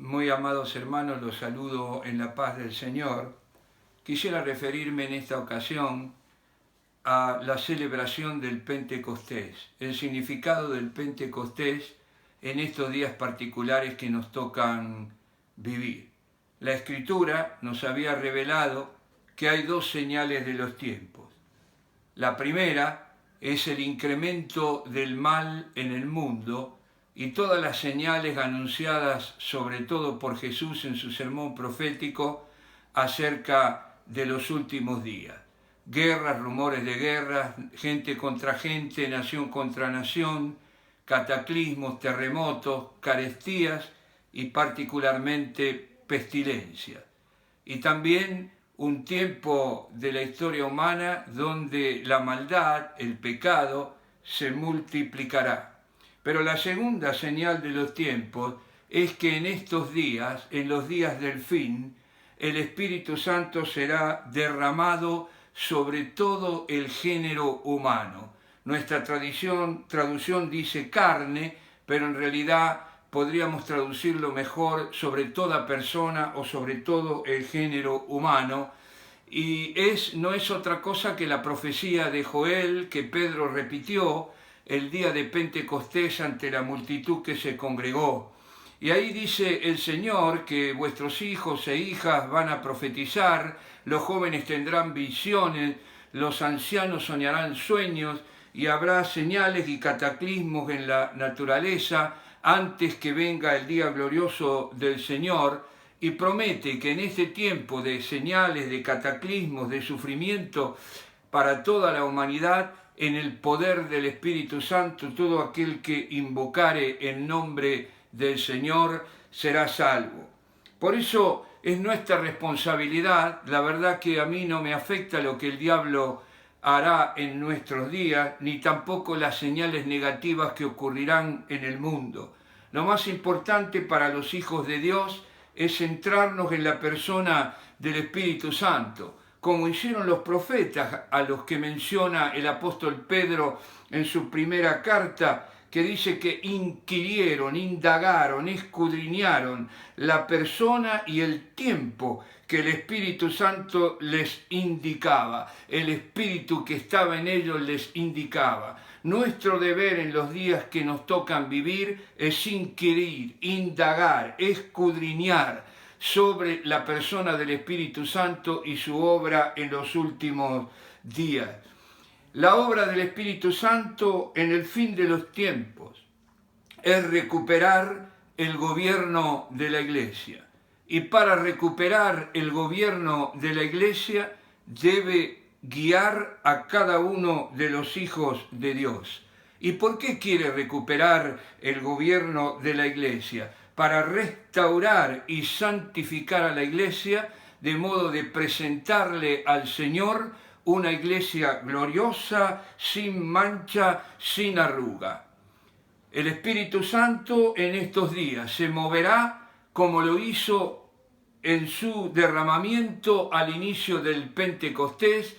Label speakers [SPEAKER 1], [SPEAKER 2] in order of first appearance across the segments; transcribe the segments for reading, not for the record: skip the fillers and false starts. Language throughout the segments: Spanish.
[SPEAKER 1] Muy amados hermanos, los saludo en la paz del Señor. Quisiera referirme en esta ocasión a la celebración del Pentecostés, el significado del Pentecostés en estos días particulares que nos tocan vivir. La Escritura nos había revelado que hay dos señales de los tiempos. La primera es el incremento del mal en el mundo y todas las señales anunciadas sobre todo por Jesús en su sermón profético acerca de los últimos días. Guerras, rumores de guerras, gente contra gente, nación contra nación, cataclismos, terremotos, carestías y particularmente pestilencias. Y también un tiempo de la historia humana donde la maldad, el pecado, se multiplicará. Pero la segunda señal de los tiempos es que en estos días, en los días del fin, el Espíritu Santo será derramado sobre todo el género humano. Nuestra traducción dice carne, pero en realidad podríamos traducirlo mejor sobre toda persona o sobre todo el género humano. Y no es otra cosa que la profecía de Joel que Pedro repitió el día de Pentecostés ante la multitud que se congregó. Y ahí dice el Señor que vuestros hijos e hijas van a profetizar, los jóvenes tendrán visiones, los ancianos soñarán sueños y habrá señales y cataclismos en la naturaleza antes que venga el día glorioso del Señor, y promete que en este tiempo de señales, de cataclismos, de sufrimiento para toda la humanidad, en el poder del Espíritu Santo, todo aquel que invocare el nombre del Señor será salvo. Por eso es nuestra responsabilidad, la verdad que a mí no me afecta lo que el diablo hará en nuestros días, ni tampoco las señales negativas que ocurrirán en el mundo. Lo más importante para los hijos de Dios es centrarnos en la persona del Espíritu Santo, como hicieron los profetas a los que menciona el apóstol Pedro en su primera carta, que dice que inquirieron, indagaron, escudriñaron la persona y el tiempo que el Espíritu Santo les indicaba, el Espíritu que estaba en ellos les indicaba. Nuestro deber en los días que nos tocan vivir es inquirir, indagar, escudriñar sobre la persona del Espíritu Santo y su obra en los últimos días. La obra del Espíritu Santo en el fin de los tiempos es recuperar el gobierno de la Iglesia. Y para recuperar el gobierno de la Iglesia debe guiar a cada uno de los hijos de Dios. ¿Y por qué quiere recuperar el gobierno de la Iglesia? Para restaurar y santificar a la Iglesia, de modo de presentarle al Señor una Iglesia gloriosa, sin mancha, sin arruga. El Espíritu Santo en estos días se moverá como lo hizo en su derramamiento al inicio del Pentecostés,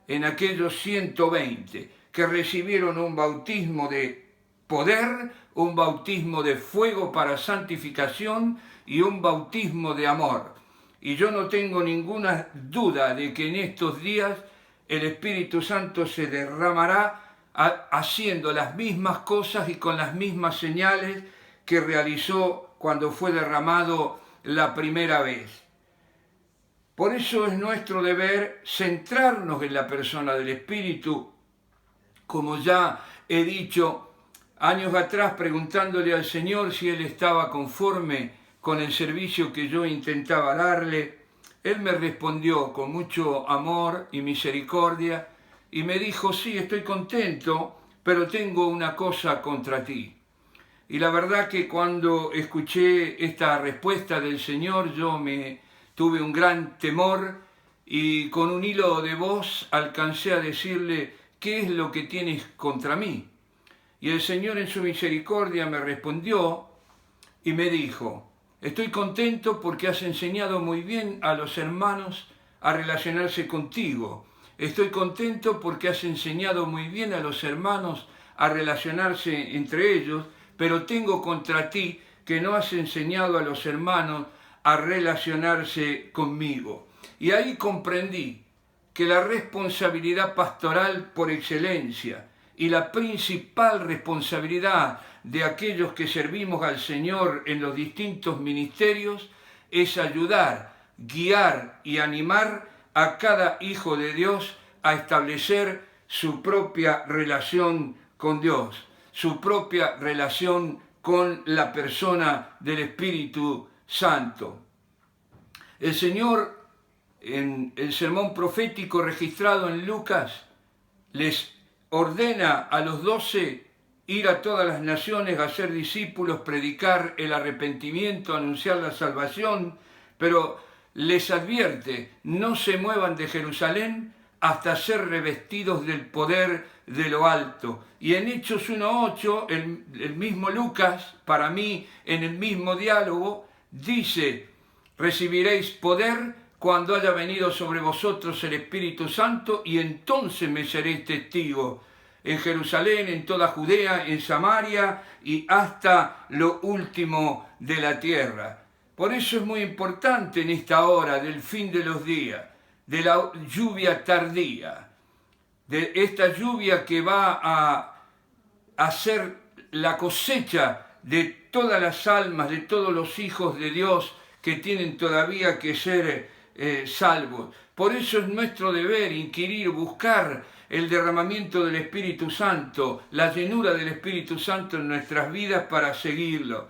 [SPEAKER 1] en aquellos 120 que recibieron un bautismo de poder, un bautismo de fuego para santificación y un bautismo de amor. Y yo no tengo ninguna duda de que en estos días el Espíritu Santo se derramará haciendo las mismas cosas y con las mismas señales que realizó cuando fue derramado la primera vez. Por eso es nuestro deber centrarnos en la persona del Espíritu, como ya he dicho años atrás, preguntándole al Señor si Él estaba conforme con el servicio que yo intentaba darle. Él me respondió con mucho amor y misericordia y me dijo: sí, estoy contento, pero tengo una cosa contra ti. Y la verdad que cuando escuché esta respuesta del Señor, tuve un gran temor y con un hilo de voz alcancé a decirle: ¿qué es lo que tienes contra mí? Y el Señor en su misericordia me respondió y me dijo: estoy contento porque has enseñado muy bien a los hermanos a relacionarse contigo. Estoy contento porque has enseñado muy bien a los hermanos a relacionarse entre ellos, pero tengo contra ti que no has enseñado a los hermanos a relacionarse conmigo. Y ahí comprendí que la responsabilidad pastoral por excelencia y la principal responsabilidad de aquellos que servimos al Señor en los distintos ministerios es ayudar, guiar y animar a cada hijo de Dios a establecer su propia relación con Dios, su propia relación con la persona del Espíritu Santo. El Señor, en el sermón profético registrado en Lucas, les ordena a los 12 ir a todas las naciones a hacer discípulos, predicar el arrepentimiento, anunciar la salvación, pero les advierte, no se muevan de Jerusalén hasta ser revestidos del poder de lo alto. Y en Hechos 1:8, el mismo Lucas, para mí, en el mismo diálogo, dice, recibiréis poder cuando haya venido sobre vosotros el Espíritu Santo, y entonces me seréis testigos en Jerusalén, en toda Judea, en Samaria y hasta lo último de la tierra. Por eso es muy importante en esta hora del fin de los días, de la lluvia tardía, de esta lluvia que va a hacer la cosecha de todas las almas, de todos los hijos de Dios que tienen todavía que ser salvos. Por eso es nuestro deber inquirir, buscar el derramamiento del Espíritu Santo, la llenura del Espíritu Santo en nuestras vidas para seguirlo.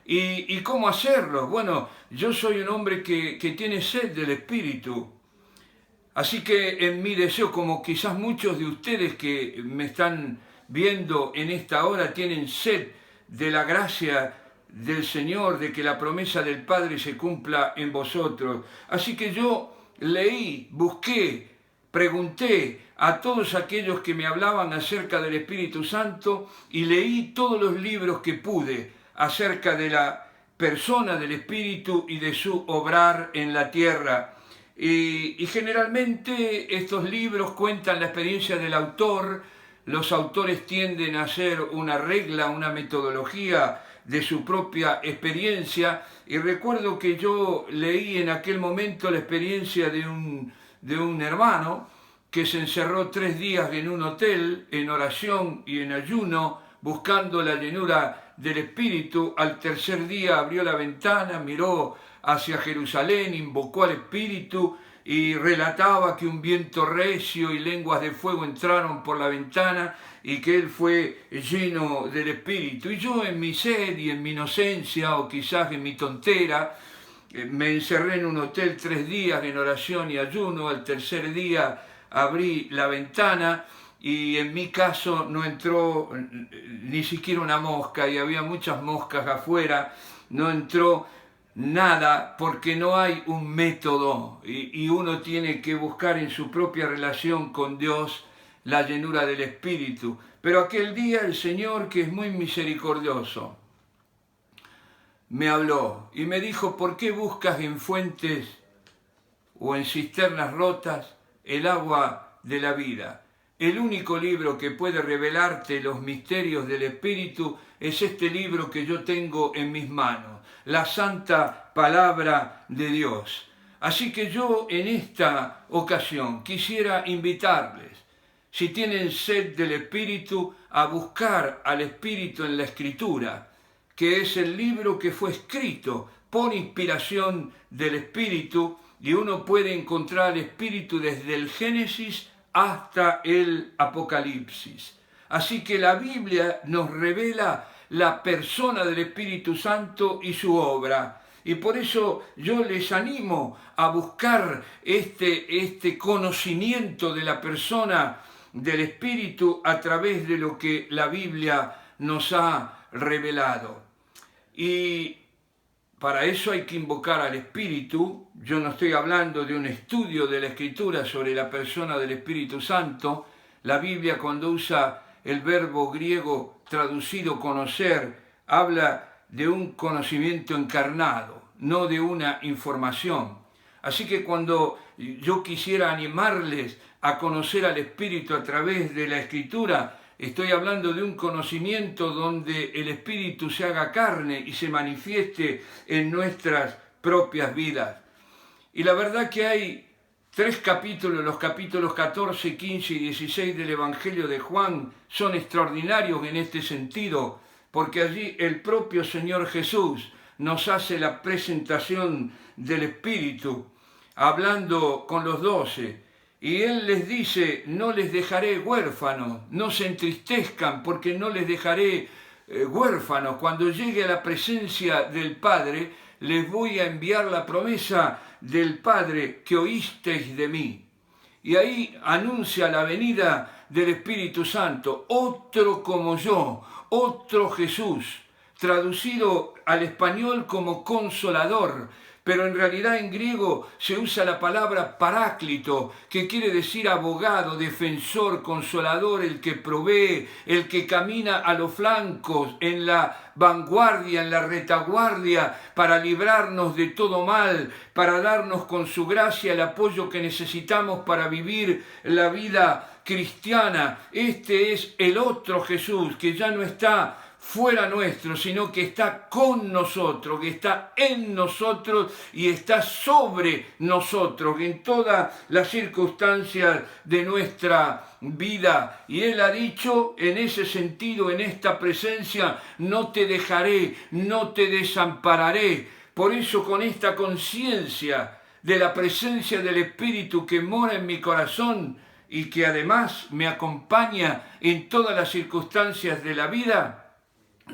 [SPEAKER 1] ¿Y cómo hacerlo? Bueno, yo soy un hombre que tiene sed del Espíritu. Así que en mi deseo, como quizás muchos de ustedes que me están viendo en esta hora tienen sed de la gracia del Señor, de que la promesa del Padre se cumpla en vosotros. Así que yo leí, busqué, pregunté a todos aquellos que me hablaban acerca del Espíritu Santo y leí todos los libros que pude acerca de la persona del Espíritu y de su obrar en la tierra. Y generalmente estos libros cuentan la experiencia del autor. Los autores tienden a hacer una regla, una metodología de su propia experiencia. Y recuerdo que yo leí en aquel momento la experiencia de un hermano que se encerró 3 días en un hotel, en oración y en ayuno, buscando la llenura del Espíritu. Al tercer día abrió la ventana, miró hacia Jerusalén, invocó al Espíritu y relataba que un viento recio y lenguas de fuego entraron por la ventana y que él fue lleno del Espíritu. Y yo en mi sed y en mi inocencia, o quizás en mi tontera, me encerré en un hotel 3 días en oración y ayuno. Al tercer día abrí la ventana y en mi caso no entró ni siquiera una mosca, y había muchas moscas afuera. No entró nada porque no hay un método y uno tiene que buscar en su propia relación con Dios la llenura del Espíritu. Pero aquel día el Señor, que es muy misericordioso, me habló y me dijo: ¿por qué buscas en fuentes o en cisternas rotas el agua de la vida? El único libro que puede revelarte los misterios del Espíritu es este libro que yo tengo en mis manos, la Santa Palabra de Dios. Así que yo en esta ocasión quisiera invitarles, si tienen sed del Espíritu, a buscar al Espíritu en la Escritura, que es el libro que fue escrito por inspiración del Espíritu, y uno puede encontrar al Espíritu desde el Génesis hasta el Apocalipsis. Así que la Biblia nos revela la persona del Espíritu Santo y su obra. Y por eso yo les animo a buscar este conocimiento de la persona del Espíritu a través de lo que la Biblia nos ha revelado. Y para eso hay que invocar al Espíritu. Yo no estoy hablando de un estudio de la Escritura sobre la persona del Espíritu Santo. La Biblia, cuando usa el verbo griego traducido conocer, habla de un conocimiento encarnado, no de una información. Así que cuando yo quisiera animarles a conocer al Espíritu a través de la Escritura, Estoy hablando de un conocimiento donde el Espíritu se haga carne y se manifieste en nuestras propias vidas. Y la verdad que hay 3 capítulos, los capítulos 14, 15 y 16 del Evangelio de Juan, son extraordinarios en este sentido, porque allí el propio Señor Jesús nos hace la presentación del Espíritu, hablando con los 12. Y Él les dice, no les dejaré huérfanos, no se entristezcan porque no les dejaré huérfanos. Cuando llegue a la presencia del Padre, les voy a enviar la promesa del Padre que oísteis de mí. Y ahí anuncia la venida del Espíritu Santo, otro como yo, otro Jesús, traducido al español como consolador, pero en realidad en griego se usa la palabra paráclito, que quiere decir abogado, defensor, consolador, el que provee, el que camina a los flancos, en la vanguardia, en la retaguardia, para librarnos de todo mal, para darnos con su gracia el apoyo que necesitamos para vivir la vida cristiana. Este es el otro Jesús, que ya no está fuera nuestro, sino que está con nosotros, que está en nosotros y está sobre nosotros en todas las circunstancias de nuestra vida. Y Él ha dicho en ese sentido, en esta presencia, no te dejaré, no te desampararé. Por eso, con esta conciencia de la presencia del Espíritu que mora en mi corazón y que además me acompaña en todas las circunstancias de la vida,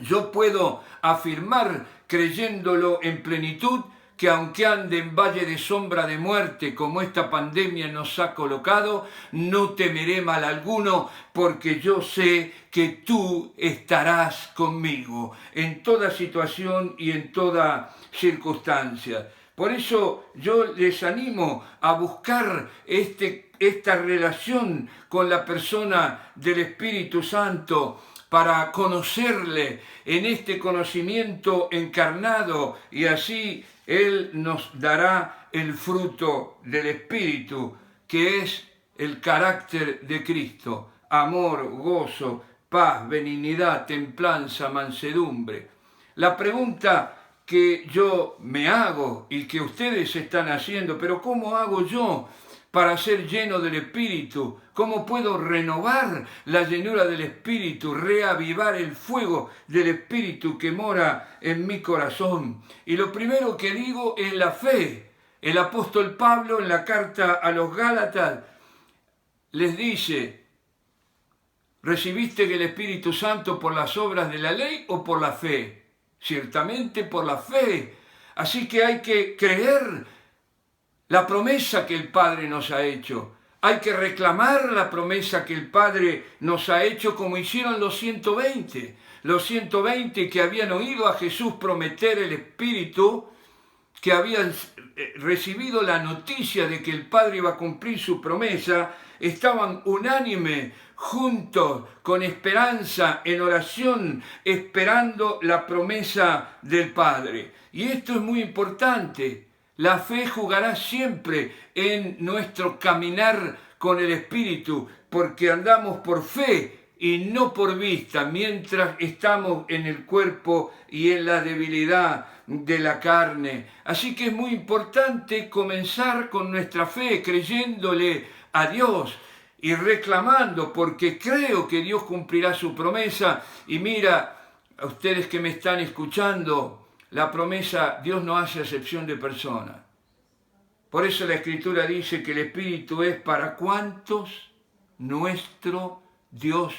[SPEAKER 1] yo puedo afirmar, creyéndolo en plenitud, que aunque ande en valle de sombra de muerte, como esta pandemia nos ha colocado, no temeré mal alguno, porque yo sé que tú estarás conmigo en toda situación y en toda circunstancia. Por eso yo les animo a buscar esta relación con la persona del Espíritu Santo, para conocerle en este conocimiento encarnado, y así Él nos dará el fruto del Espíritu, que es el carácter de Cristo: amor, gozo, paz, benignidad, templanza, mansedumbre. La pregunta que yo me hago y que ustedes están haciendo, pero ¿cómo hago yo para ser lleno del Espíritu? ¿Cómo puedo renovar la llenura del Espíritu, reavivar el fuego del Espíritu que mora en mi corazón? Y lo primero que digo es la fe. El apóstol Pablo en la carta a los Gálatas les dice: ¿recibiste el Espíritu Santo por las obras de la ley o por la fe? Ciertamente por la fe. Así que hay que creer la promesa que el Padre nos ha hecho. Hay que reclamar la promesa que el Padre nos ha hecho, como hicieron los 120. Los 120 que habían oído a Jesús prometer el Espíritu, que habían recibido la noticia de que el Padre iba a cumplir su promesa, estaban unánime, juntos, con esperanza, en oración, esperando la promesa del Padre. Y esto es muy importante. La fe jugará siempre en nuestro caminar con el Espíritu, porque andamos por fe y no por vista, mientras estamos en el cuerpo y en la debilidad de la carne. Así que es muy importante comenzar con nuestra fe, creyéndole a Dios y reclamando, porque creo que Dios cumplirá su promesa. Y mira, a ustedes que me están escuchando, la promesa, Dios no hace acepción de personas. Por eso la Escritura dice que el Espíritu es para cuantos nuestro Dios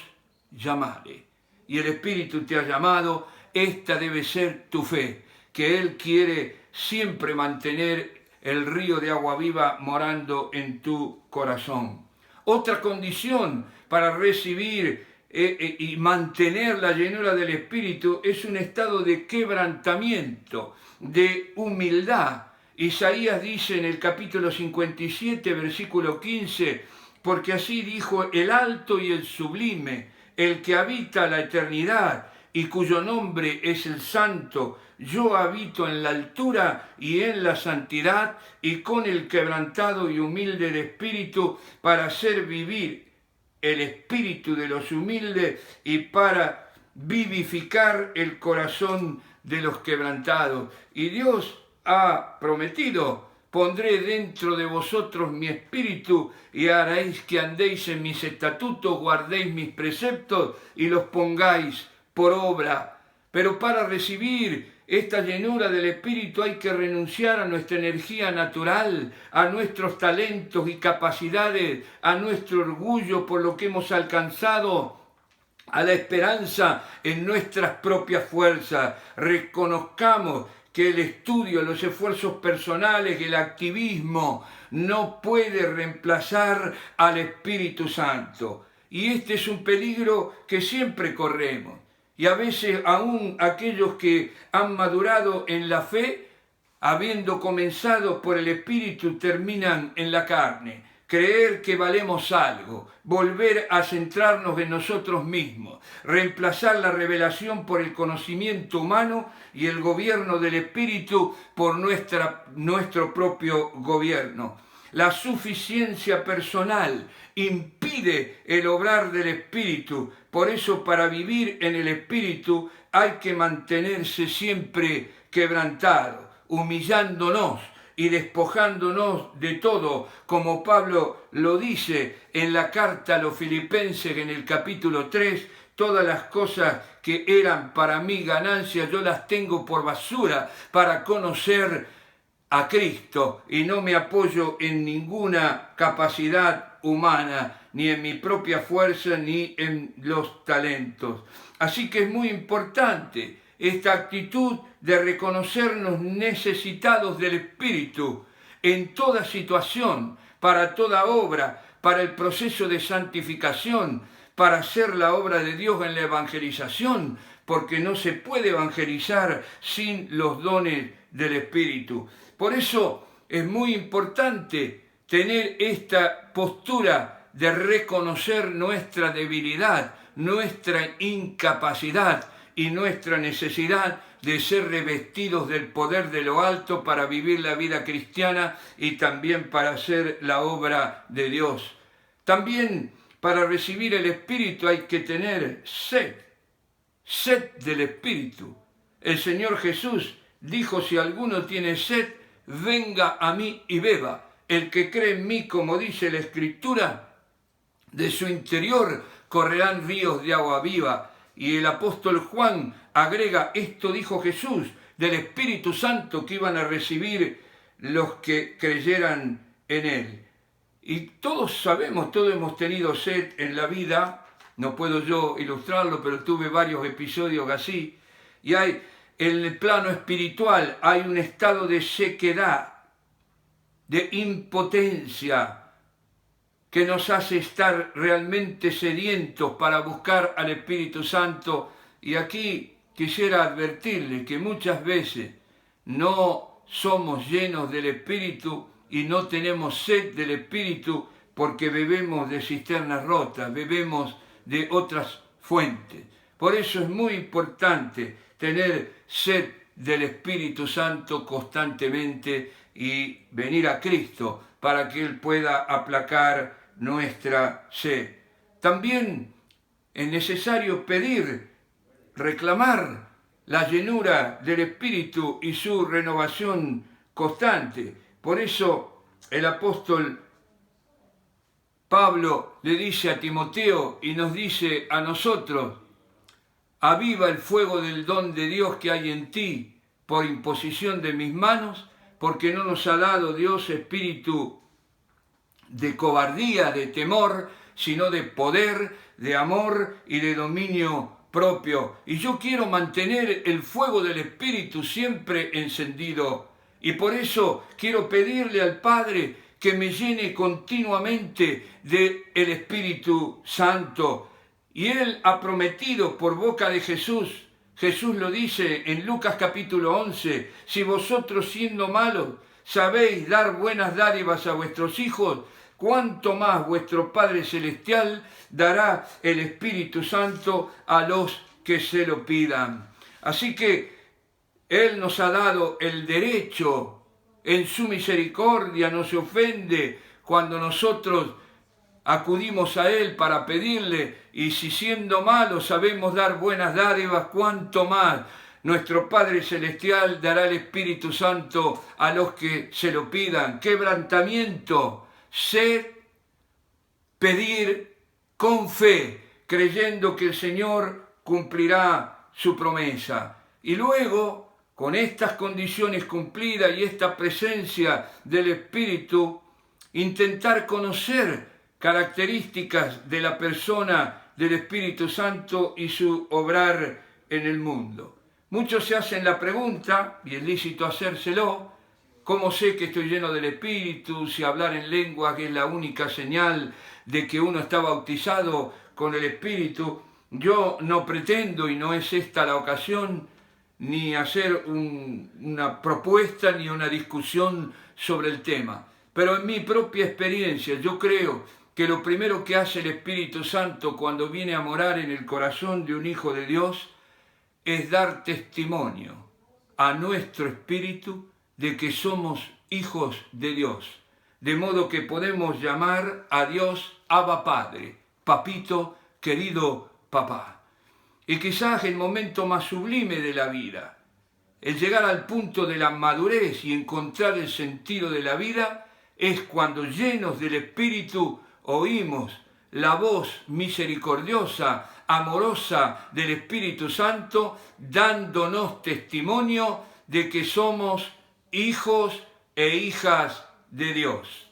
[SPEAKER 1] llamare. Y el Espíritu te ha llamado, esta debe ser tu fe, que Él quiere siempre mantener el río de agua viva morando en tu corazón. Otra condición para recibir y mantener la llenura del Espíritu es un estado de quebrantamiento, de humildad. Isaías dice en el capítulo 57, versículo 15, porque así dijo el alto y el sublime, el que habita la eternidad y cuyo nombre es el Santo. Yo habito en la altura y en la santidad, y con el quebrantado y humilde de espíritu, para hacer vivir el espíritu de los humildes y para vivificar el corazón de los quebrantados. Y Dios ha prometido: pondré dentro de vosotros mi espíritu y haréis que andéis en mis estatutos, guardéis mis preceptos y los pongáis por obra. Pero para recibir esta llenura del Espíritu hay que renunciar a nuestra energía natural, a nuestros talentos y capacidades, a nuestro orgullo por lo que hemos alcanzado, a la esperanza en nuestras propias fuerzas. Reconozcamos que el estudio, los esfuerzos personales, el activismo no puede reemplazar al Espíritu Santo. Y este es un peligro que siempre corremos. Y a veces aún aquellos que han madurado en la fe, habiendo comenzado por el Espíritu, terminan en la carne. Creer que valemos algo, volver a centrarnos en nosotros mismos, reemplazar la revelación por el conocimiento humano y el gobierno del Espíritu por nuestro propio gobierno. La suficiencia personal impide el obrar del Espíritu. Por eso, para vivir en el Espíritu hay que mantenerse siempre quebrantado, humillándonos y despojándonos de todo, como Pablo lo dice en la carta a los Filipenses en el capítulo 3, todas las cosas que eran para mí ganancia, yo las tengo por basura para conocer a Cristo, y no me apoyo en ninguna capacidad humana, ni en mi propia fuerza, ni en los talentos. Así que es muy importante esta actitud de reconocernos necesitados del Espíritu en toda situación, para toda obra, para el proceso de santificación, para hacer la obra de Dios en la evangelización, porque no se puede evangelizar sin los dones del Espíritu. Por eso es muy importante tener esta postura de reconocer nuestra debilidad, nuestra incapacidad y nuestra necesidad de ser revestidos del poder de lo alto para vivir la vida cristiana y también para hacer la obra de Dios. También para recibir el Espíritu hay que tener sed del Espíritu. El Señor Jesús dijo: si alguno tiene sed, venga a mí y beba. El que cree en mí, como dice la Escritura, de su interior correrán ríos de agua viva. Y el apóstol Juan agrega: esto dijo Jesús del Espíritu Santo que iban a recibir los que creyeran en él. Y todos sabemos, todos hemos tenido sed en la vida. No puedo yo ilustrarlo, pero tuve varios episodios así. Y en el plano espiritual hay un estado de sequedad, de impotencia, que nos hace estar realmente sedientos para buscar al Espíritu Santo. Y aquí quisiera advertirle que muchas veces no somos llenos del Espíritu y no tenemos sed del Espíritu porque bebemos de cisternas rotas, bebemos de otras fuentes. Por eso es muy importante tener sed del Espíritu Santo constantemente y venir a Cristo para que Él pueda aplacar nuestra sed. También es necesario pedir, reclamar la llenura del Espíritu y su renovación constante. Por eso el apóstol Pablo le dice a Timoteo y nos dice a nosotros: aviva el fuego del don de Dios que hay en ti por imposición de mis manos, porque no nos ha dado Dios espíritu de cobardía, de temor, sino de poder, de amor y de dominio propio. Y yo quiero mantener el fuego del Espíritu siempre encendido. Y por eso quiero pedirle al Padre que me llene continuamente del Espíritu Santo. Y Él ha prometido por boca de Jesús. Jesús lo dice en Lucas capítulo 11, si vosotros siendo malos sabéis dar buenas dádivas a vuestros hijos, cuánto más vuestro Padre Celestial dará el Espíritu Santo a los que se lo pidan. Así que Él nos ha dado el derecho, en su misericordia no se ofende cuando nosotros acudimos a Él para pedirle, y si siendo malos sabemos dar buenas dádivas, cuánto más nuestro Padre Celestial dará el Espíritu Santo a los que se lo pidan. Quebrantamiento, sed, pedir con fe, creyendo que el Señor cumplirá su promesa. Y luego, con estas condiciones cumplidas y esta presencia del Espíritu, intentar conocer características de la persona del Espíritu Santo y su obrar en el mundo. Muchos se hacen la pregunta, y es lícito hacérselo: ¿cómo sé que estoy lleno del Espíritu? Si hablar en lengua, que es la única señal de que uno está bautizado con el Espíritu. Yo no pretendo, y no es esta la ocasión, ni hacer una propuesta ni una discusión sobre el tema. Pero en mi propia experiencia yo creo que lo primero que hace el Espíritu Santo cuando viene a morar en el corazón de un hijo de Dios es dar testimonio a nuestro espíritu de que somos hijos de Dios. De modo que podemos llamar a Dios Abba Padre, papito, querido papá. Y quizás el momento más sublime de la vida, el llegar al punto de la madurez y encontrar el sentido de la vida, es cuando llenos del Espíritu oímos la voz misericordiosa, amorosa del Espíritu Santo, dándonos testimonio de que somos hijos e hijas de Dios.